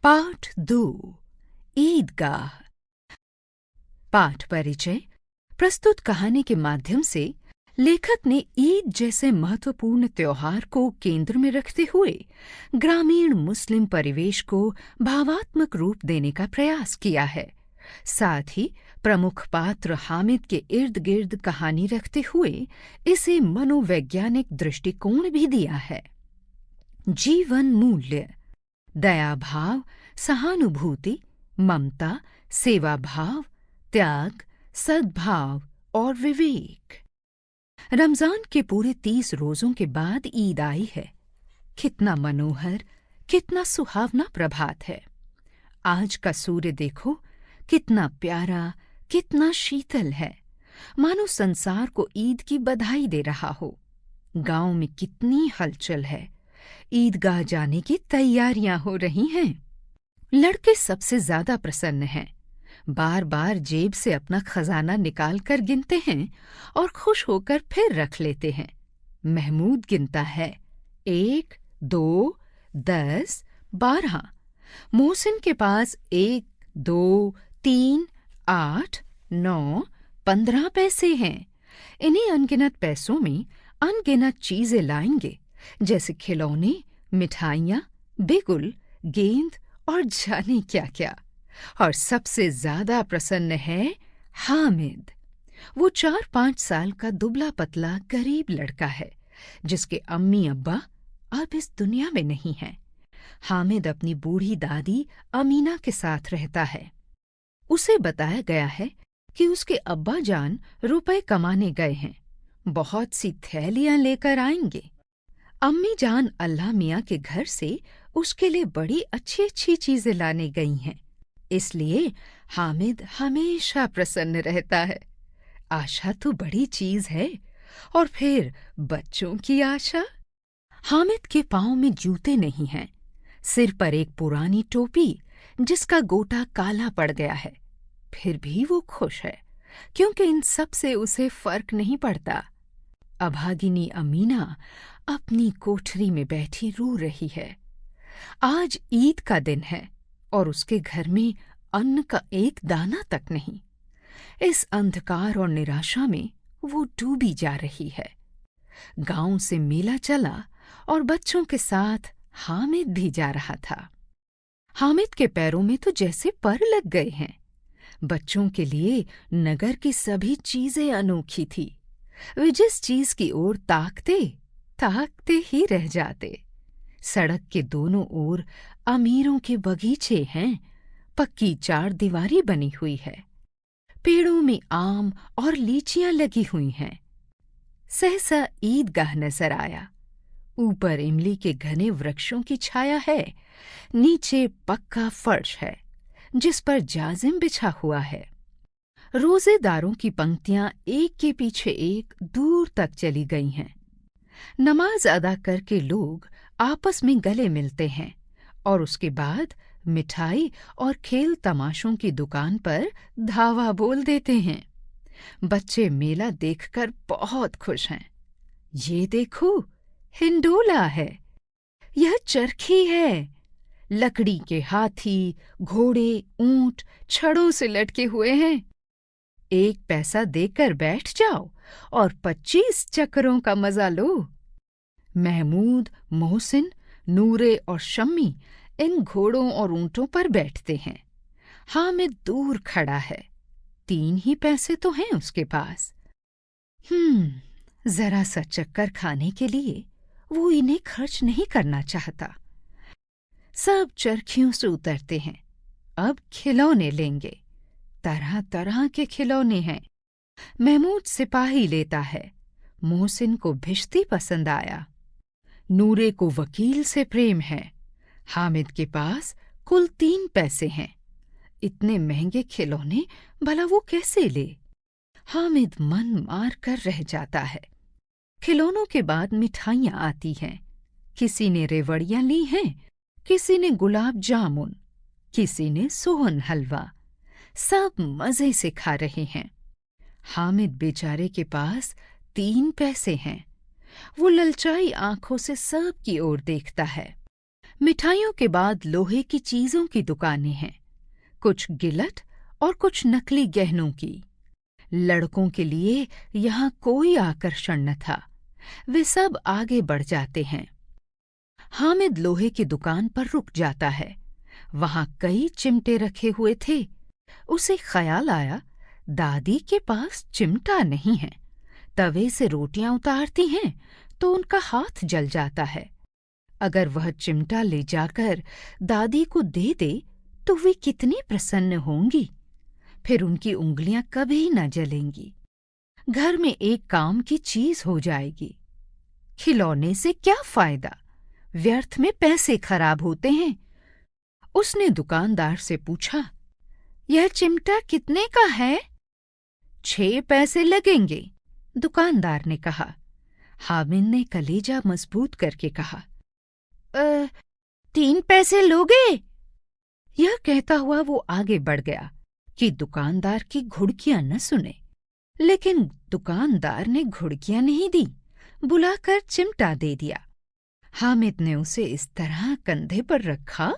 पाठ 2 ईदगाह। पाठ परिचय। प्रस्तुत कहानी के माध्यम से लेखक ने ईद जैसे महत्वपूर्ण त्योहार को केंद्र में रखते हुए ग्रामीण मुस्लिम परिवेश को भावात्मक रूप देने का प्रयास किया है। साथ ही प्रमुख पात्र हामिद के इर्द गिर्द कहानी रखते हुए इसे मनोवैज्ञानिक दृष्टिकोण भी दिया है। जीवन मूल्य: दया भाव, सहानुभूति, ममता, सेवा भाव, त्याग, सद्भाव और विवेक। रमजान के पूरे 30 रोजों के बाद ईद आई है। कितना मनोहर, कितना सुहावना प्रभात है। आज का सूर्य देखो, कितना प्यारा, कितना शीतल है, मानो संसार को ईद की बधाई दे रहा हो। गांव में कितनी हलचल है। ईदगाह जाने की तैयारियां हो रही हैं। लड़के सबसे ज्यादा प्रसन्न हैं। बार बार जेब से अपना खजाना निकाल कर गिनते हैं और खुश होकर फिर रख लेते हैं। महमूद गिनता है 1, 2, 10, 12। मोहसिन के पास 1, 2, 3, 8, 9, 15 पैसे हैं। इन्हीं अनगिनत पैसों में अनगिनत चीजें लाएंगे, जैसे खिलौने, मिठाइयाँ, बिगुल, गेंद और जाने क्या क्या। और सबसे ज्यादा प्रसन्न है हामिद। वो 4-5 साल का दुबला पतला गरीब लड़का है, जिसके अम्मी अब्बा अब इस दुनिया में नहीं हैं। हामिद अपनी बूढ़ी दादी अमीना के साथ रहता है। उसे बताया गया है कि उसके अब्बा जान रुपए कमाने गए हैं, बहुत सी थैलियां लेकर आएंगे। अम्मी जान अल्लाह मियाँ के घर से उसके लिए बड़ी अच्छी अच्छी चीजें लाने गई हैं। इसलिए हामिद हमेशा प्रसन्न रहता है। आशा तो बड़ी चीज है, और फिर बच्चों की आशा। हामिद के पाँव में जूते नहीं हैं, सिर पर एक पुरानी टोपी जिसका गोटा काला पड़ गया है। फिर भी वो खुश है, क्योंकि इन सब से उसे फर्क नहीं पड़ता। अभागिनी अमीना अपनी कोठरी में बैठी रो रही है। आज ईद का दिन है और उसके घर में अन्न का एक दाना तक नहीं। इस अंधकार और निराशा में वो डूबी जा रही है। गांव से मेला चला और बच्चों के साथ हामिद भी जा रहा था। हामिद के पैरों में तो जैसे पर लग गए हैं। बच्चों के लिए नगर की सभी चीजें अनोखी थी। वे जिस चीज की ओर ताकते ही रह जाते। सड़क के दोनों ओर अमीरों के बगीचे हैं, पक्की 4 दीवारी बनी हुई है। पेड़ों में आम और लीचियां लगी हुई हैं। सहसा ईदगाह नजर आया। ऊपर इमली के घने वृक्षों की छाया है, नीचे पक्का फर्श है जिस पर जाजिम बिछा हुआ है। रोजेदारों की पंक्तियां एक के पीछे एक दूर तक चली गई हैं। नमाज अदा करके लोग आपस में गले मिलते हैं और उसके बाद मिठाई और खेल तमाशों की दुकान पर धावा बोल देते हैं। बच्चे मेला देखकर बहुत खुश हैं। ये देखो, हिंडोला है, यह चरखी है। लकड़ी के हाथी, घोड़े, ऊंट छड़ों से लटके हुए हैं। 1 पैसा देकर बैठ जाओ और 25 चक्करों का मजा लो। महमूद, मोहसिन, नूरे और शम्मी इन घोड़ों और ऊंटों पर बैठते हैं। हामिद दूर खड़ा है। 3 ही पैसे तो हैं उसके पास। जरा सा चक्कर खाने के लिए वो इन्हें खर्च नहीं करना चाहता। सब चरखियों से उतरते हैं। अब खिलौने लेंगे। तरह तरह के खिलौने हैं। महमूद सिपाही लेता है। मोहसिन को भिश्ती पसंद आया। नूरे को वकील से प्रेम है। हामिद के पास कुल 3 पैसे हैं। इतने महंगे खिलौने भला वो कैसे ले? हामिद मन मार कर रह जाता है। खिलौनों के बाद मिठाइयां आती हैं। किसी ने रेवड़ियां ली हैं, किसी ने गुलाब जामुन, किसी ने सोहन हलवा। सब मजे से खा रहे हैं। हामिद बेचारे के पास 3 पैसे हैं। वो ललचाई आंखों से सब की ओर देखता है। मिठाइयों के बाद लोहे की चीजों की दुकानें हैं, कुछ गिलट और कुछ नकली गहनों की। लड़कों के लिए यहाँ कोई आकर्षण न था, वे सब आगे बढ़ जाते हैं। हामिद लोहे की दुकान पर रुक जाता है। वहां कई चिमटे रखे हुए थे। उसे ख्याल आया, दादी के पास चिमटा नहीं है। तवे से रोटियां उतारती हैं तो उनका हाथ जल जाता है। अगर वह चिमटा ले जाकर दादी को दे दे तो वे कितनी प्रसन्न होंगी। फिर उनकी उंगलियां कभी न जलेंगी। घर में एक काम की चीज हो जाएगी। खिलौने से क्या फायदा, व्यर्थ में पैसे खराब होते हैं। उसने दुकानदार से पूछा, यह चिमटा कितने का है? 6 पैसे लगेंगे, दुकानदार ने कहा। हामिद ने कलेजा मजबूत करके कहा, 3 पैसे लोगे? यह कहता हुआ वो आगे बढ़ गया कि दुकानदार की घुड़कियां न सुने। लेकिन दुकानदार ने घुड़कियां नहीं दी, बुलाकर चिमटा दे दिया। हामिद ने उसे इस तरह कंधे पर रखा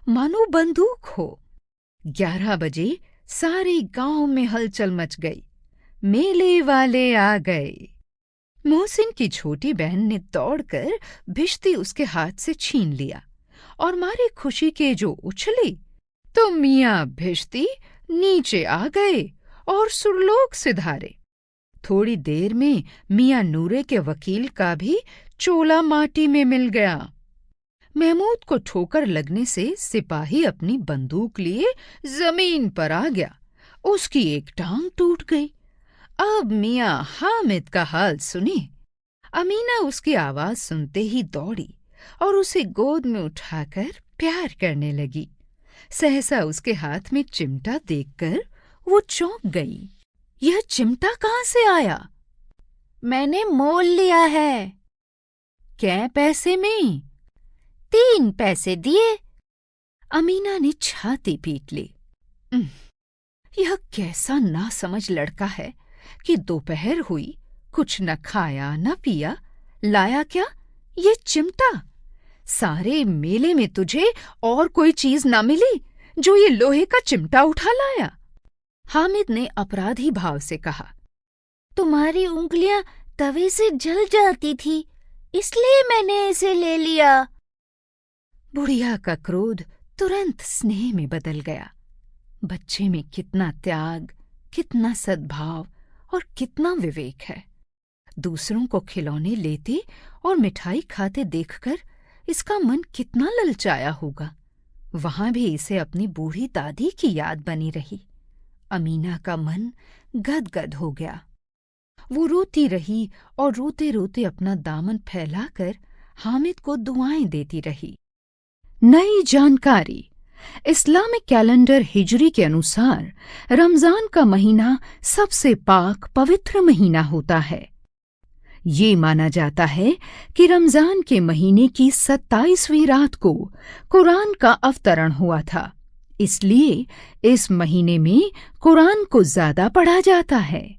मानो बंदूक हो। 11 बजे सारे गांव में हलचल मच गई। मेले वाले आ गए। मोहसिन की छोटी बहन ने दौड़कर भिश्ती उसके हाथ से छीन लिया और मारे खुशी के जो उछली तो मियाँ भिश्ती नीचे आ गए और सुरलोक सिधारे। थोड़ी देर में मियाँ नूरे के वकील का भी चोला माटी में मिल गया। महमूद को ठोकर लगने से सिपाही अपनी बंदूक लिए जमीन पर आ गया। उसकी एक टांग टूट गई। अब मियाँ हामिद का हाल सुनिए। अमीना उसकी आवाज सुनते ही दौड़ी और उसे गोद में उठाकर प्यार करने लगी। सहसा उसके हाथ में चिमटा देखकर वो चौंक गई। यह चिमटा कहाँ से आया? मैंने मोल लिया है। कै पैसे में? 3 पैसे दिए। अमीना ने छाती पीट ली। यह कैसा नासमझ लड़का है कि दोपहर हुई, कुछ न खाया न पिया, लाया क्या? ये चिमटा। सारे मेले में तुझे और कोई चीज ना मिली जो ये लोहे का चिमटा उठा लाया। हामिद ने अपराधी भाव से कहा, तुम्हारी उंगलियां तवे से जल जाती थी, इसलिए मैंने इसे ले लिया। बुढ़िया का क्रोध तुरंत स्नेह में बदल गया। बच्चे में कितना त्याग, कितना सद्भाव और कितना विवेक है। दूसरों को खिलौने लेते और मिठाई खाते देखकर इसका मन कितना ललचाया होगा। वहां भी इसे अपनी बूढ़ी दादी की याद बनी रही। अमीना का मन गदगद हो गया। वो रोती रही और रोते रोते अपना दामन फैलाकर हामिद को दुआएं देती रही। नई जानकारी। इस्लामिक कैलेंडर हिजरी के अनुसार रमजान का महीना सबसे पाक पवित्र महीना होता है। ये माना जाता है कि रमजान के महीने की 27वीं रात को कुरान का अवतरण हुआ था, इसलिए इस महीने में कुरान को ज्यादा पढ़ा जाता है।